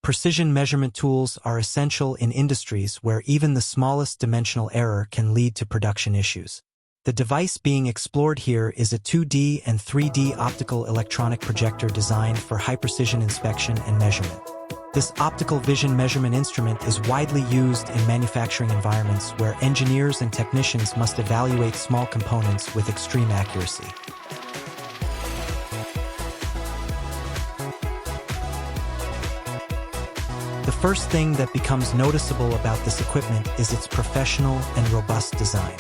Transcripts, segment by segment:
Precision measurement tools are essential in industries where even the smallest dimensional error can lead to production issues. The device being explored here is a 2D and 3D optical electronic projector designed for high-precision inspection and measurement. This optical vision measurement instrument is widely used in manufacturing environments where engineers and technicians must evaluate small components with extreme accuracy. The first thing that becomes noticeable about this equipment is its professional and robust design.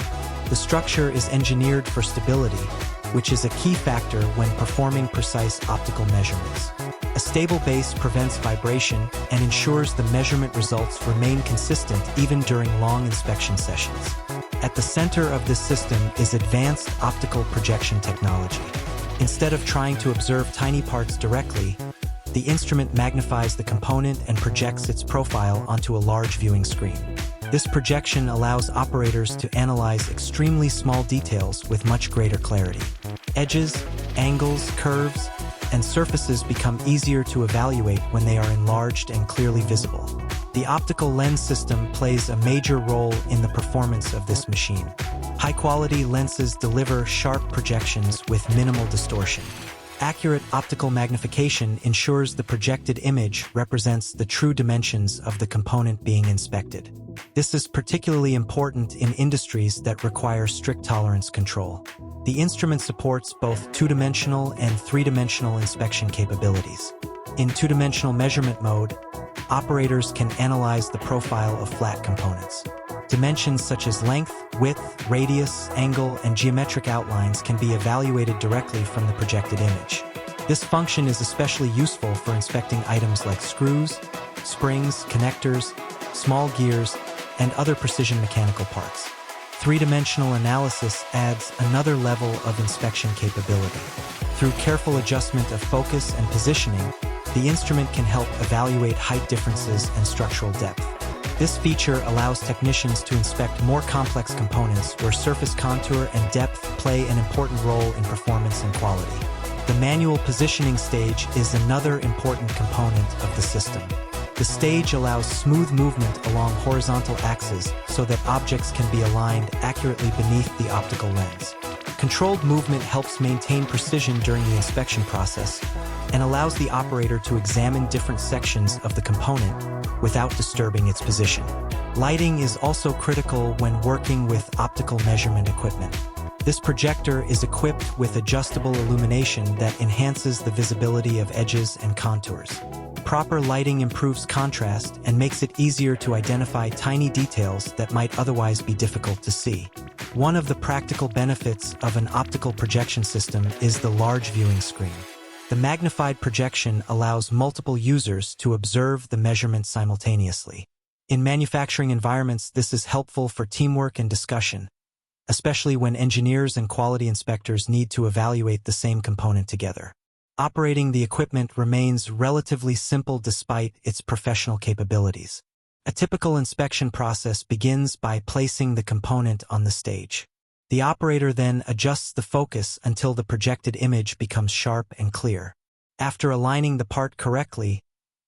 The structure is engineered for stability, which is a key factor when performing precise optical measurements. A stable base prevents vibration and ensures the measurement results remain consistent even during long inspection sessions. At the center of this system is advanced optical projection technology. Instead of trying to observe tiny parts directly, the instrument magnifies the component and projects its profile onto a large viewing screen. This projection allows operators to analyze extremely small details with much greater clarity. Edges, angles, curves, and surfaces become easier to evaluate when they are enlarged and clearly visible. The optical lens system plays a major role in the performance of this machine. High-quality lenses deliver sharp projections with minimal distortion. Accurate optical magnification ensures the projected image represents the true dimensions of the component being inspected. This is particularly important in industries that require strict tolerance control. The instrument supports both two-dimensional and three-dimensional inspection capabilities. In two-dimensional measurement mode, operators can analyze the profile of flat components. Dimensions such as length, width, radius, angle, and geometric outlines can be evaluated directly from the projected image. This function is especially useful for inspecting items like screws, springs, connectors, small gears, and other precision mechanical parts. Three-dimensional analysis adds another level of inspection capability. Through careful adjustment of focus and positioning, the instrument can help evaluate height differences and structural depth. This feature allows technicians to inspect more complex components where surface contour and depth play an important role in performance and quality. The manual positioning stage is another important component of the system. The stage allows smooth movement along horizontal axes so that objects can be aligned accurately beneath the optical lens. Controlled movement helps maintain precision during the inspection process and allows the operator to examine different sections of the component without disturbing its position. Lighting is also critical when working with optical measurement equipment. This projector is equipped with adjustable illumination that enhances the visibility of edges and contours. Proper lighting improves contrast and makes it easier to identify tiny details that might otherwise be difficult to see. One of the practical benefits of an optical projection system is the large viewing screen. The magnified projection allows multiple users to observe the measurement simultaneously. In manufacturing environments, this is helpful for teamwork and discussion, especially when engineers and quality inspectors need to evaluate the same component together. Operating the equipment remains relatively simple despite its professional capabilities. A typical inspection process begins by placing the component on the stage. The operator then adjusts the focus until the projected image becomes sharp and clear. After aligning the part correctly,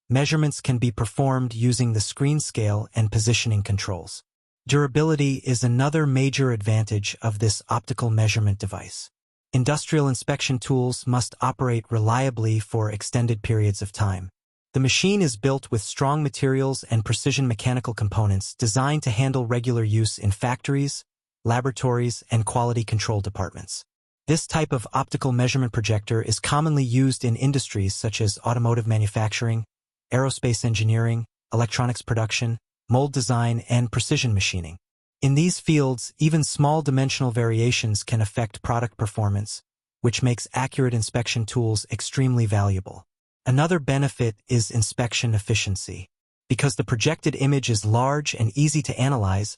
measurements can be performed using the screen scale and positioning controls. Durability is another major advantage of this optical measurement device. Industrial inspection tools must operate reliably for extended periods of time. The machine is built with strong materials and precision mechanical components designed to handle regular use in factories, laboratories, and quality control departments. This type of optical measurement projector is commonly used in industries such as automotive manufacturing, aerospace engineering, electronics production, mold design, and precision machining. In these fields, even small dimensional variations can affect product performance, which makes accurate inspection tools extremely valuable. Another benefit is inspection efficiency. Because the projected image is large and easy to analyze,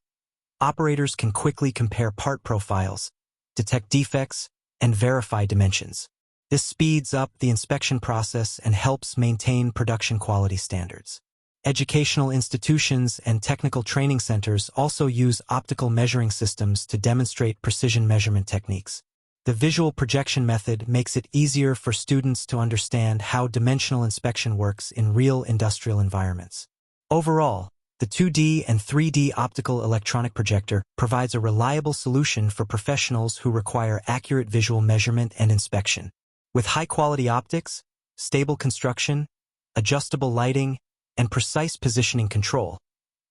operators can quickly compare part profiles, detect defects, and verify dimensions. This speeds up the inspection process and helps maintain production quality standards. Educational institutions and technical training centers also use optical measuring systems to demonstrate precision measurement techniques. The visual projection method makes it easier for students to understand how dimensional inspection works in real industrial environments. Overall, the 2D and 3D optical electronic projector provides a reliable solution for professionals who require accurate visual measurement and inspection. With high-quality optics, stable construction, adjustable lighting, and precise positioning control,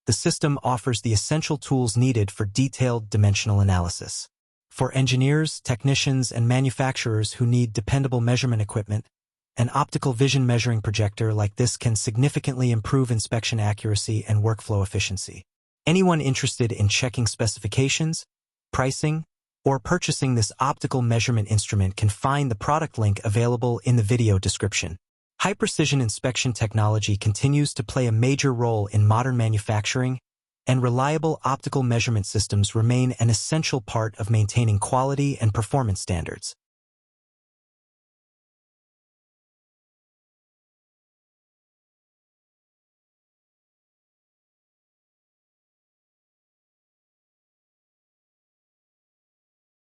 the system offers the essential tools needed for detailed dimensional analysis. For engineers, technicians, and manufacturers who need dependable measurement equipment, an optical vision measuring projector like this can significantly improve inspection accuracy and workflow efficiency. Anyone interested in checking specifications, pricing, or purchasing this optical measurement instrument can find the product link available in the video description. High-precision inspection technology continues to play a major role in modern manufacturing, and reliable optical measurement systems remain an essential part of maintaining quality and performance standards.